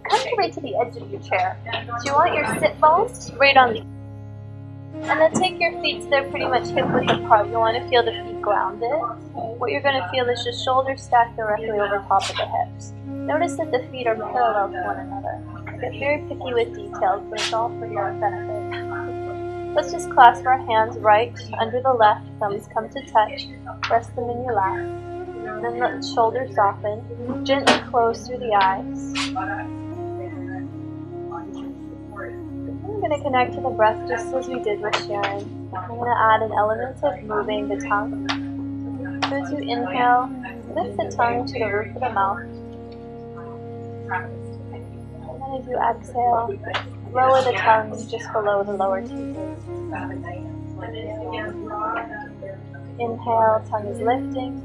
come right to the edge of your chair. So you want your sit bones right on the, and then take your feet so they're pretty much hip width apart. You want to feel the feet grounded. What you're going to feel is just shoulders stacked directly over top of the hips. Notice that the feet are parallel to one another. Get very picky with details, but it's all for your benefit. Let's just clasp our hands right under the left, thumbs come to touch, rest them in your lap. Then let the shoulders soften, gently close through the eyes. I'm going to connect to the breath just as we did with Sharon. I'm going to add an element of moving the tongue. So as you inhale, lift the tongue to the roof of the mouth. And then as you exhale, lower the tongue just below the lower teeth. Inhale, tongue is lifting.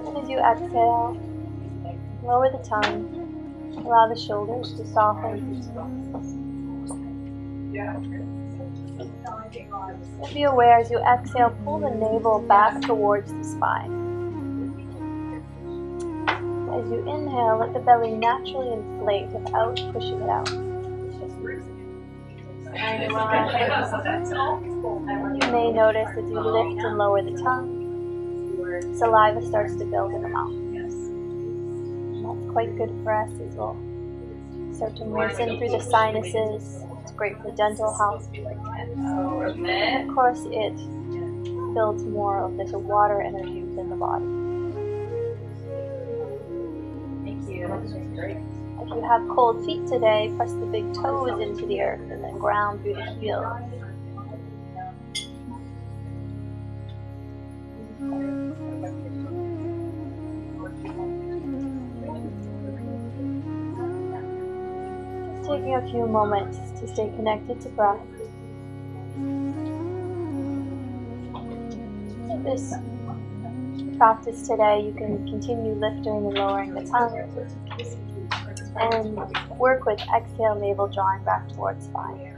And as you exhale, lower the tongue. Allow the shoulders to soften. Be aware as you exhale, pull the navel back towards the spine. As you inhale, let the belly naturally inflate without pushing it out. You may notice as you lift and lower the tongue, saliva starts to build in the mouth. That's quite good for us as well. Start to moisten through the sinuses. It's great for dental health. And of course, it builds more of this water energy within the body. Thank you. That was great. If you have cold feet today, press the big toes into the earth and then ground through the heels. Just taking a few moments to stay connected to breath. In this practice today, you can continue lifting and lowering the tongue and work with exhale, navel drawing back towards spine.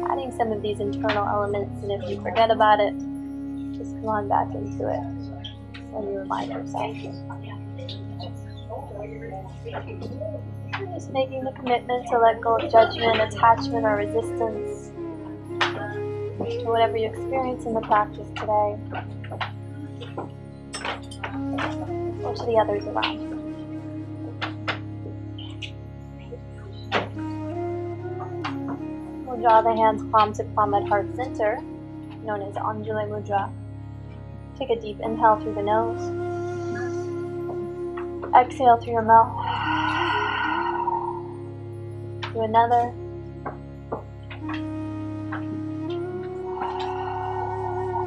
Adding some of these internal elements, and if you forget about it, just come on back into it when you remind yourself. Just making the commitment to let go of judgment, attachment, or resistance to whatever you experience in the practice today, or to the others around you. We'll draw the hands palm to palm at heart center, known as Anjali Mudra. Take a deep inhale through the nose. Exhale through your mouth. Do another.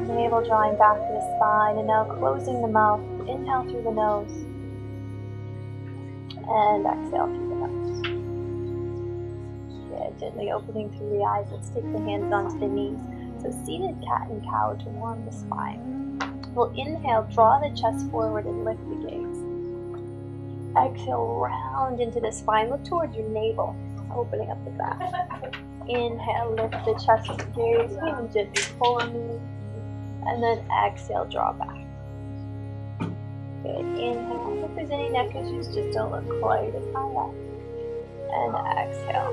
Navel drawing back to the spine, and now closing the mouth. Inhale through the nose, and exhale through the nose. Good. Gently opening through the eyes. Let's take the hands onto the knees. So seated cat and cow to warm the spine. We'll inhale, draw the chest forward and lift the gaze. Exhale, round into the spine. Look towards your navel, opening up the back. Inhale, lift the chest and gaze. Even gently pull and move. And then exhale, draw back. Good. Inhale. If there's any neck issues, just don't look quite as high up. And exhale.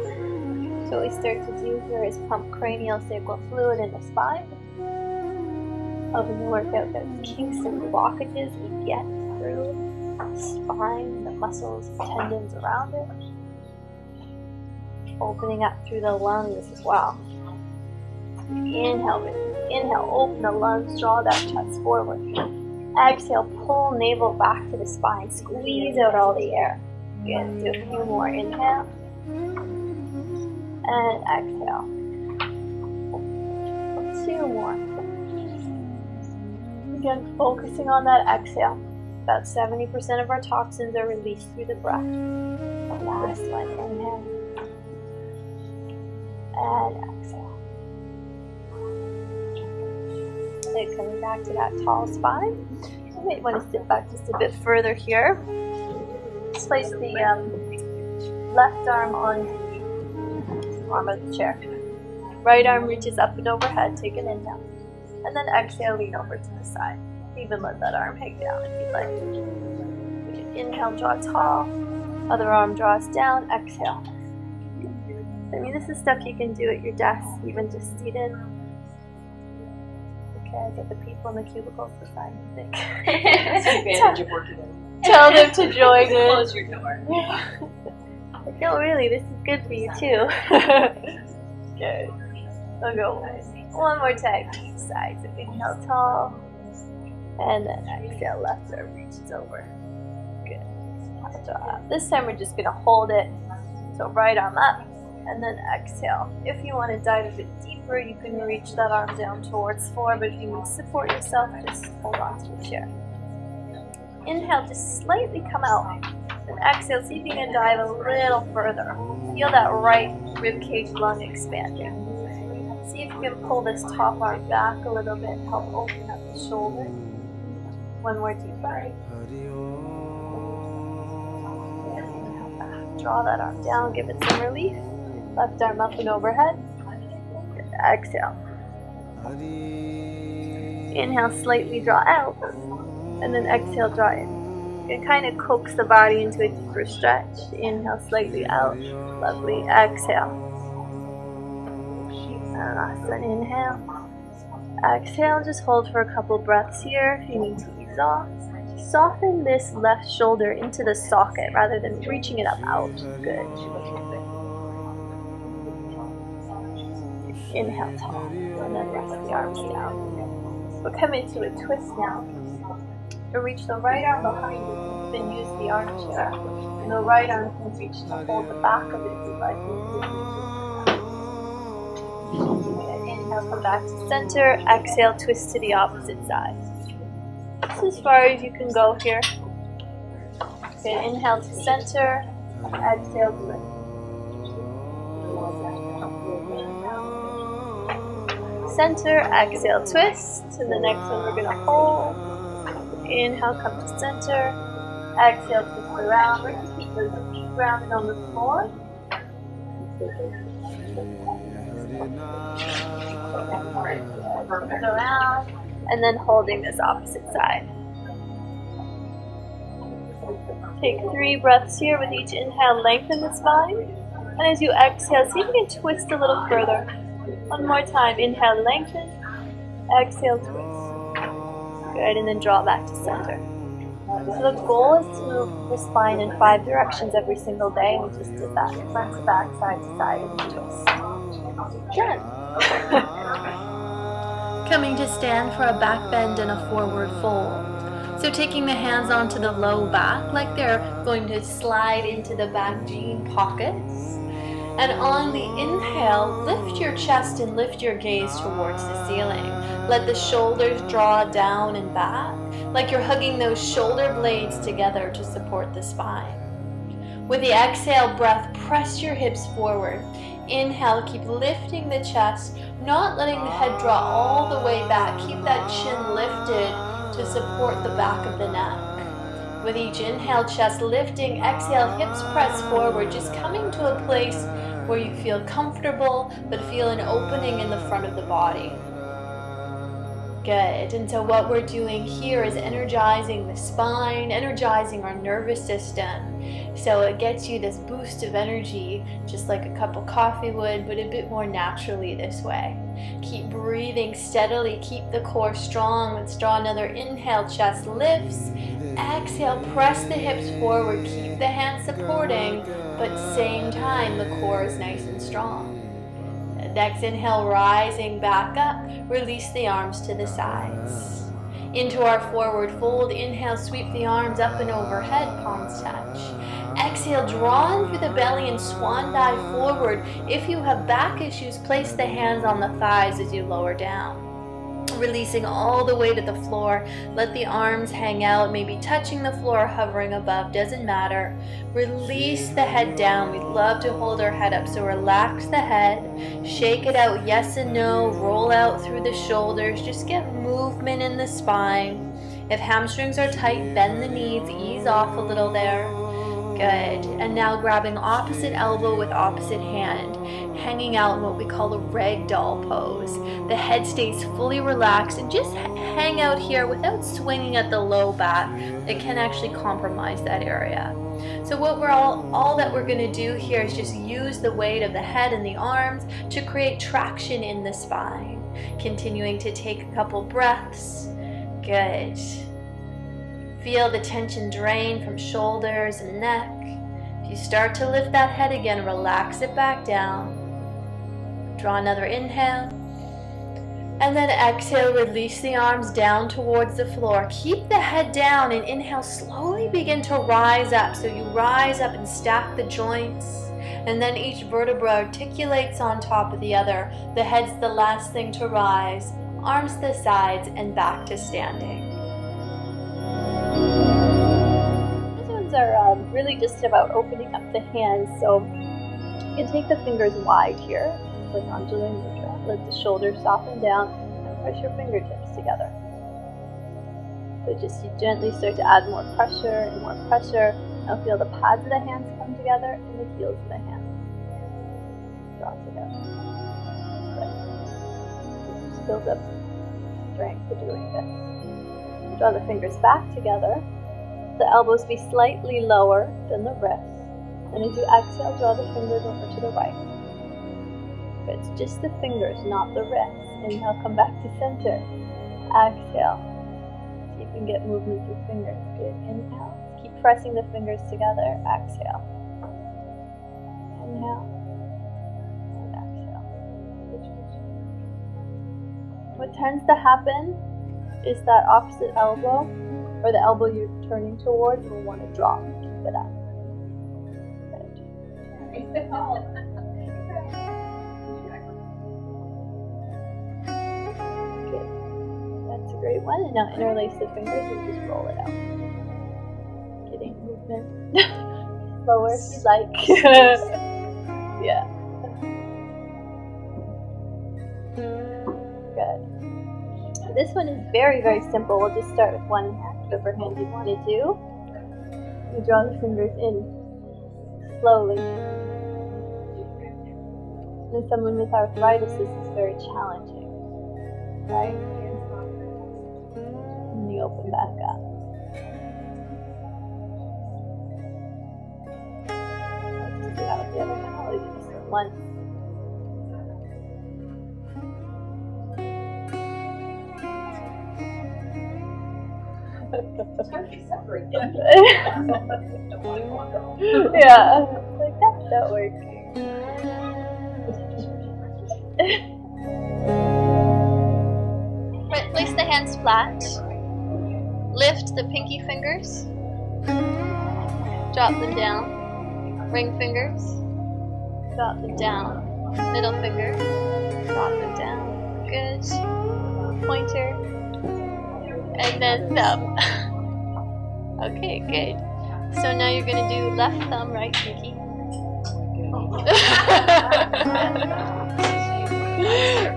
So what we start to do here is pump cranial sacral fluid in the spine, helping to work out those kinks and blockages we get through the spine, the muscles, the tendons around it. Opening up through the lungs as well. Inhale, open the lungs, draw that chest forward. Exhale, pull navel back to the spine, squeeze out all the air. Good, do a few more. Inhale, and exhale. 2 more. Again, focusing on that exhale. About 70% of our toxins are released through the breath. Last one, inhale, and exhale. And coming back to that tall spine. You might want to sit back just a bit further here. Let's place the left arm on the arm of the chair. Right arm reaches up and overhead. Take an inhale. And then exhale, lean over to the side. Even let that arm hang down if you'd like. Inhale, draw tall. Other arm draws down. Exhale. I mean, this is stuff you can do at your desk, even just seated. Okay, get the people in the cubicles to sign music. That's the advantage of working in. Tell them to join in. Close your door. No, really, this is good for you too. Good. I'll go one more time each side. So inhale tall, and then exhale left arm reaches over. Good. I'll draw up. This time we're just gonna hold it. So right arm up, and then exhale. If you want to dive a bit deeper, you can reach that arm down towards floor, but if you need to support yourself, just hold on to the chair. Inhale, just slightly come out. And exhale, see if you can dive a little further. Feel that right ribcage lung expanding. See if you can pull this top arm back a little bit, help open up the shoulder. One more deep breath. Draw that arm down, give it some relief. Left arm up and overhead. Exhale. Inhale, slightly draw out. And then exhale, draw in. And kind of coax the body into a deeper stretch. Inhale, slightly out. Lovely. Exhale. And last one, inhale. Exhale, just hold for a couple breaths here if you need to ease off. Soften this left shoulder into the socket rather than reaching it up out. Good. Inhale tall, and then rest the arms down. We'll come into a twist now. You'll reach the right arm behind you, then use the armchair. And the right arm can reach to hold the back of it if you'd like. Inhale, come back to center. Exhale, twist to the opposite side. This is as far as you can go here. Okay, inhale to center. Exhale to lift. Center, exhale, twist. And the next one we're going to hold. Inhale, come to center. Exhale, twist around. We're going to keep those feet grounded on the floor. Twist around. And then holding this opposite side. Take 3 breaths here. With each inhale, lengthen the spine. And as you exhale, see if you can twist a little further. One more time. Inhale, lengthen. Exhale, twist. Good, and then draw back to center. So the goal is to move the spine in 5 directions every single day, and we just did that. Front to back, side to side, and twist. Good. Coming to stand for a back bend and a forward fold. So taking the hands onto the low back, like they're going to slide into the back jean pockets. And on the inhale, lift your chest and lift your gaze towards the ceiling. Let the shoulders draw down and back, like you're hugging those shoulder blades together to support the spine. With the exhale breath, press your hips forward. Inhale, keep lifting the chest, not letting the head draw all the way back. Keep that chin lifted to support the back of the neck. With each inhale, chest lifting. Exhale, hips press forward, just coming to a place where you feel comfortable, but feel an opening in the front of the body. Good. And so what we're doing here is energizing the spine, energizing our nervous system. So it gets you this boost of energy, just like a cup of coffee would, but a bit more naturally this way. Keep breathing steadily. Keep the core strong. Let's draw another inhale. Chest lifts. Exhale, press the hips forward. Keep the hands supporting, but same time, the core is nice and strong. Next inhale, rising back up. Release the arms to the sides. Into our forward fold. Inhale, sweep the arms up and overhead, palms touch. Exhale, draw in through the belly and swan dive forward. If you have back issues, place the hands on the thighs as you lower down. Releasing all the way to the floor. Let the arms hang out, maybe touching the floor, hovering above, doesn't matter. Release the head down. We love to hold our head up, so relax the head. Shake it out, yes and no. Roll out through the shoulders. Just get movement in the spine. If hamstrings are tight, bend the knees, ease off a little there. Good. And now grabbing opposite elbow with opposite hand, hanging out in what we call a ragdoll pose. The head stays fully relaxed and just hang out here without swinging at the low back. It can actually compromise that area. So what all that we're going to do here is just use the weight of the head and the arms to create traction in the spine. Continuing to take a couple breaths. Good. Feel the tension drain from shoulders and neck. If you start to lift that head again, relax it back down. Draw another inhale. And then exhale, release the arms down towards the floor. Keep the head down and inhale, slowly begin to rise up. So you rise up and stack the joints. And then each vertebra articulates on top of the other. The head's the last thing to rise. Arms to the sides and back to standing. These ones are really just about opening up the hands. So you can take the fingers wide here, like onto the mudra. Let the shoulders soften down and press your fingertips together. So just you gently start to add more pressure and more pressure. Now feel the pads of the hands come together and the heels of the hands draw together. Good. Just build up strength for doing this. Draw the fingers back together. The elbows be slightly lower than the wrists. And as you exhale, draw the fingers over to the right. It's just the fingers, not the wrists. Inhale, come back to center. Exhale. See if you can get movement through fingers. Good. Inhale. Keep pressing the fingers together. Exhale. Inhale. And exhale. What tends to happen is that opposite elbow, or the elbow you're turning towards, will want to drop. Keep it up. Good. That's a great one. And now interlace the fingers and just roll it out. Getting movement. Slower if you like. Yeah. Good. This one is very, very simple. We'll just start with one hand, whatever hand you want to do. You draw the fingers in slowly. And someone with arthritis, this is very challenging. Right? And you open back up. Let's just do that with the other hand. I'll leave it just once. It's hard to separate them. Yeah, like that's not working. Right, place the hands flat. Lift the pinky fingers. Drop them down. Ring fingers. Drop them down. Middle finger. Drop them down. Good. Pointer. And then thumb. Okay, good. So now you're going to do left thumb, right pinky.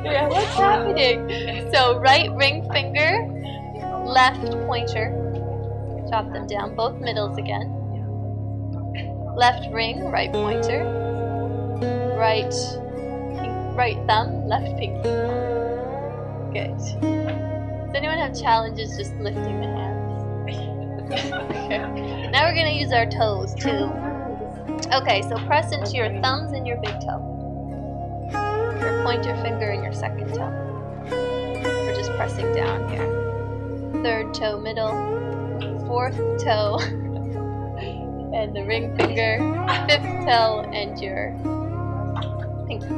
Yeah, what's happening? So right ring finger, left pointer. Drop them down, both middles again. Left ring, right pointer. Right thumb, left pinky. Good. Does anyone have challenges just lifting the hands? Okay. Now we're going to use our toes too. Okay, so press into your thumbs and your big toe. Your pointer finger and your second toe. We're just pressing down here. Third toe middle. Fourth toe. And the ring finger. Fifth toe and your pinky.